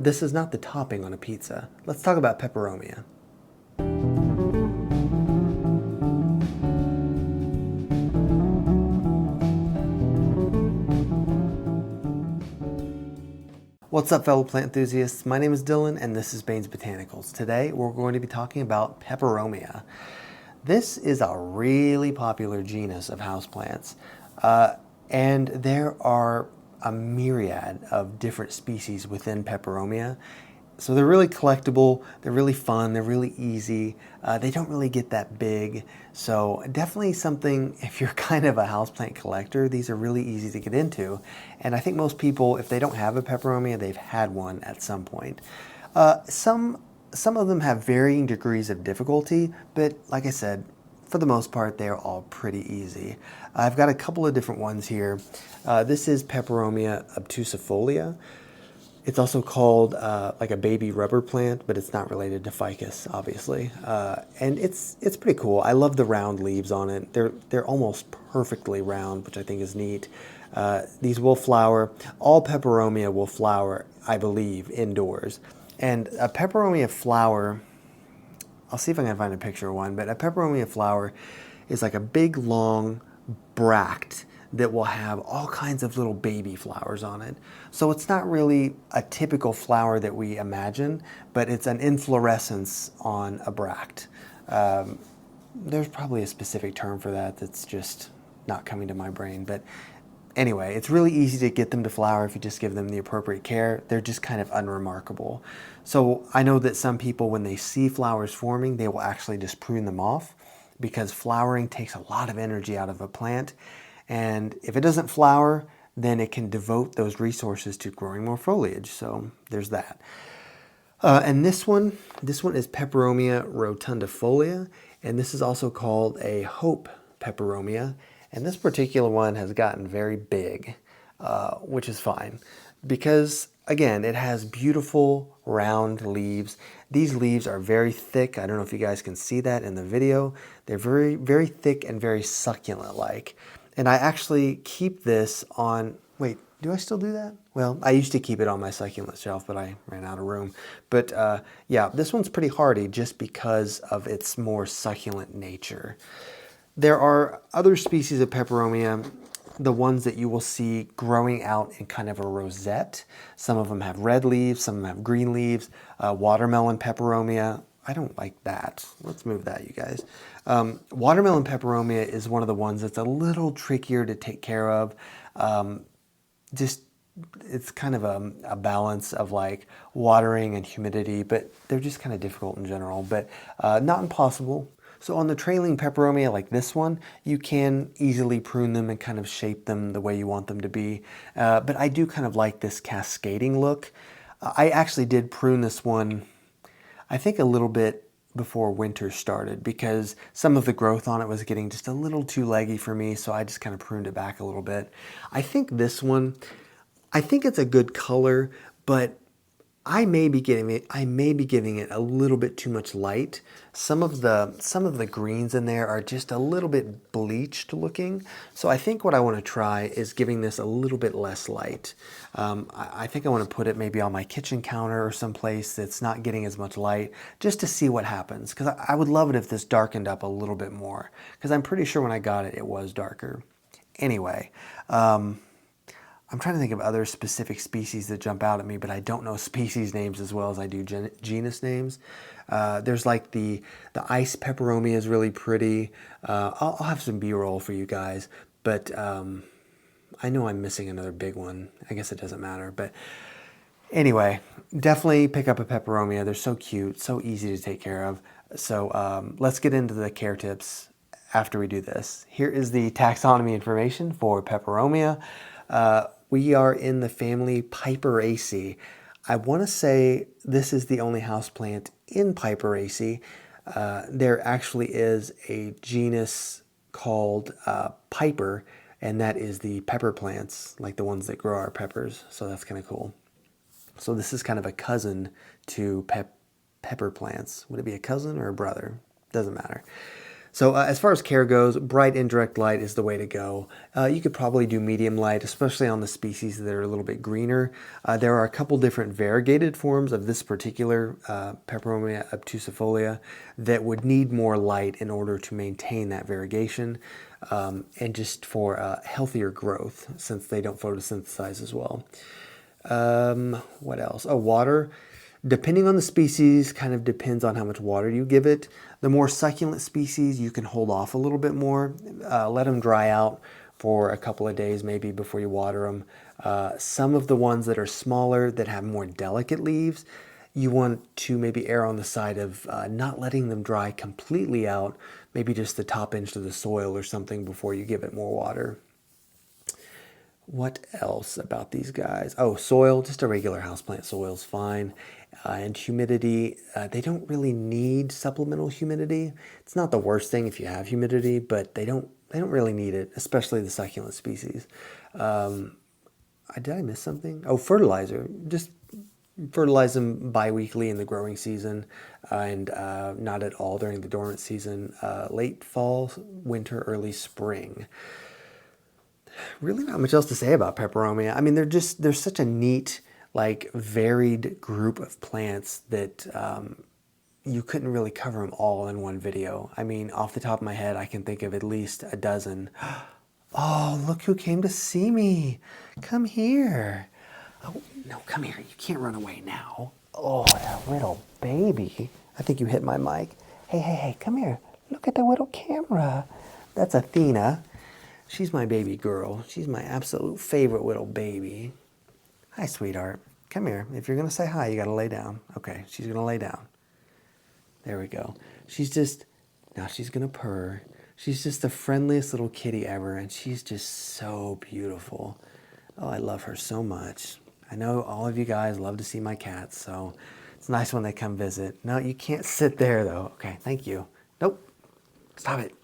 this is not the topping on a pizza. Let's talk about peperomia. What's up, fellow plant enthusiasts? My name is Dylan and this is Bane's Botanicals. Today we're going to be talking about Peperomia. This is a really popular genus of houseplants, and there are a myriad of different species within Peperomia. So they're really collectible, they're really fun, they're really easy, they don't really get that big. So definitely something, if you're kind of a houseplant collector, these are really easy to get into. And I think most people, if they don't have a peperomia, they've had one at some point. Some of them have varying degrees of difficulty, but like I said, for the most part, they're all pretty easy. I've got a couple of different ones here. This is Peperomia obtusifolia. It's also called like a baby rubber plant, but it's not related to ficus, obviously. And it's pretty cool. I love the round leaves on it. They're almost perfectly round, which I think is neat. These will flower. All peperomia will flower, I believe, indoors. And a peperomia flower, I'll see if I can find a picture of one, but a peperomia flower is like a big, long bract that will have all kinds of little baby flowers on it. So it's not really a typical flower that we imagine, but it's an inflorescence on a bract. There's probably a specific term for that that's just not coming to my brain, but anyway, it's really easy to get them to flower if you just give them the appropriate care. They're just kind of unremarkable. So I know that some people, when they see flowers forming, they will actually just prune them off because flowering takes a lot of energy out of a plant. And if it doesn't flower, then it can devote those resources to growing more foliage. So there's that. And this one is Peperomia rotundifolia, and this is also called a hope peperomia. And this particular one has gotten very big, which is fine because, again, it has beautiful round leaves. These leaves are very thick. I don't know if you guys can see that in the video. They're very, very thick and very succulent-like. And I actually keep this on, wait, do I still do that? Well, I used to keep it on my succulent shelf, but I ran out of room. But yeah, this one's pretty hardy just because of its more succulent nature. There are other species of peperomia, the ones that you will see growing out in kind of a rosette. Some of them have red leaves, some of them have green leaves. Watermelon peperomia, I don't like that. Let's move that, you guys. Watermelon peperomia is one of the ones that's a little trickier to take care of. It's kind of a balance of like watering and humidity, but they're just kind of difficult in general, but not impossible. So on the trailing peperomia like this one, you can easily prune them and kind of shape them the way you want them to be. But I do kind of like this cascading look. I actually did prune this one, I think a little bit before winter started because some of the growth on it was getting just a little too leggy for me, so I just kind of pruned it back a little bit. I think this one, I think it's a good color, but I may be giving it a little bit too much light. Some of the greens in there are just a little bit bleached looking. So I think what I want to try is giving this a little bit less light. I think I want to put it maybe on my kitchen counter or someplace that's not getting as much light just to see what happens. Because I would love it if this darkened up a little bit more. Because I'm pretty sure when I got it, it was darker. Anyway. I'm trying to think of other specific species that jump out at me, but I don't know species names as well as I do genus names. There's like the ice peperomia is really pretty. I'll have some B-roll for you guys, but I know I'm missing another big one. I guess it doesn't matter, but anyway, definitely pick up a peperomia. They're so cute, so easy to take care of. So let's get into the care tips after we do this. Here is the taxonomy information for peperomia. We are in the family Piperaceae. I want to say this is the only houseplant in Piperaceae. There actually is a genus called Piper, and that is the pepper plants, like the ones that grow our peppers. So that's kind of cool. So this is kind of a cousin to pepper plants. Would it be a cousin or a brother? Doesn't matter. So as far as care goes, bright indirect light is the way to go. You could probably do medium light, especially on the species that are a little bit greener. There are a couple different variegated forms of this particular Peperomia obtusifolia that would need more light in order to maintain that variegation and just for healthier growth, since they don't photosynthesize as well. What else? Oh, water. Depending on the species, kind of depends on how much water you give it. The more succulent species, you can hold off a little bit more. Let them dry out for a couple of days maybe before you water them. Some of the ones that are smaller, that have more delicate leaves, you want to maybe err on the side of not letting them dry completely out, maybe just the top inch of the soil or something before you give it more water. What else about these guys? Oh, soil, just a regular houseplant soil is fine. And humidity, they don't really need supplemental humidity. It's not the worst thing if you have humidity, but they don't really need it, especially the succulent species. Did I miss something? Oh, fertilizer. Just fertilize them bi-weekly in the growing season and not at all during the dormant season. Late fall, winter, early spring. Really not much else to say about Peperomia. I mean, they're such a neat, like, varied group of plants that you couldn't really cover them all in one video. I mean, off the top of my head, I can think of at least a dozen. Oh, look who came to see me. Come here. Oh, no, come here. You can't run away now. Oh, that little baby. I think you hit my mic. Hey, hey, hey, come here. Look at the little camera. That's Athena. She's my baby girl. She's my absolute favorite little baby. Hi, sweetheart. Come here. If you're going to say hi, you got to lay down. Okay, she's going to lay down. There we go. Now she's going to purr. She's just the friendliest little kitty ever, and she's just so beautiful. Oh, I love her so much. I know all of you guys love to see my cats, so it's nice when they come visit. No, you can't sit there, though. Okay, thank you. Nope. Stop it.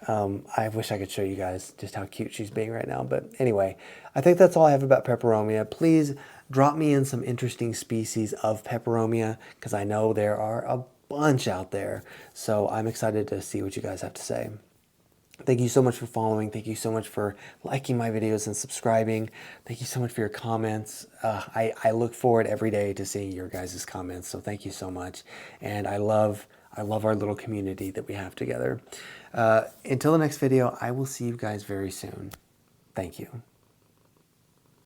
I wish I could show you guys just how cute she's being right now. But anyway, I think that's all I have about Peperomia. Please drop me in some interesting species of Peperomia, because I know there are a bunch out there. So I'm excited to see what you guys have to say. Thank you so much for following. Thank you so much for liking my videos and subscribing. Thank you so much for your comments. I look forward every day to seeing your guys' comments. So thank you so much. And I love our little community that we have together. Until the next video, I will see you guys very soon. Thank you.